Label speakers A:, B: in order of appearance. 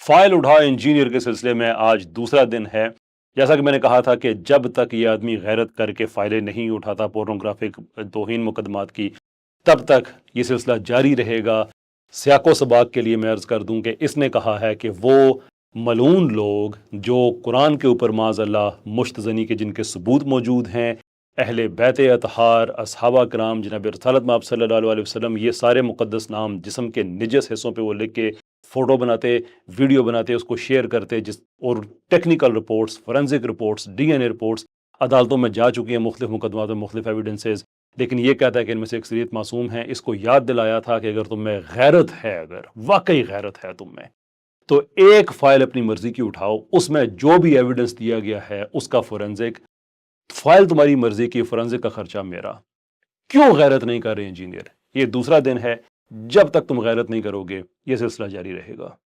A: File उठा engineer के सिलसिले में आज दूसरा दिन है। जैसा कि मैंने कहा था कि जब तक ये आदमी गैरत करके फाइलें नहीं उठाता पोर्नोग्राफिक तौहीन मुकदमात की, तब तक ये सिलसिला जारी रहेगा। सियाको सबाक के लिए मैं अर्ज़ कर दूं कि इसने कहा है कि वो मलून लोग जो कुरान के ऊपर माज़अल्लाह मुश्तज़नी के जिनके सबूत मौजूद हैं, अहले बैत अतहार, असहाबा कराम, जनाब रसूलुल्लाह मआब सल्लल्लाहु अलैहि वसल्लम, ये सारे मुक़द्दस नाम जिस्म के निजस हिस्सों पे वो लिख के फ़ोटो बनाते, वीडियो बनाते, उसको शेयर करते, जिस और technical reports, forensic reports, DNA reports अदालतों में जा चुकी हैं मुख्तलिफ मुकदमात में मुख्तलिफ एविडेंसेस। लेकिन ये कहता है कि इनमें से अक्सरियत मासूम है। इसको याद दिलाया था कि अगर तुम में गैरत है, अगर वाकई गैरत है तुम में, तो एक फाइल अपनी मर्जी की उठाओ, उसमें जो भी एविडेंस दिया गया है उसका फोरेंसिक, फाइल तुम्हारी मर्जी की, फोरेंसिक का खर्चा मेरा। क्यों गैरत नहीं कर रहे इंजीनियर? ये दूसरा दिन है। जब तक तुम गैरत नहीं करोगे ये सिलसिला जारी रहेगा।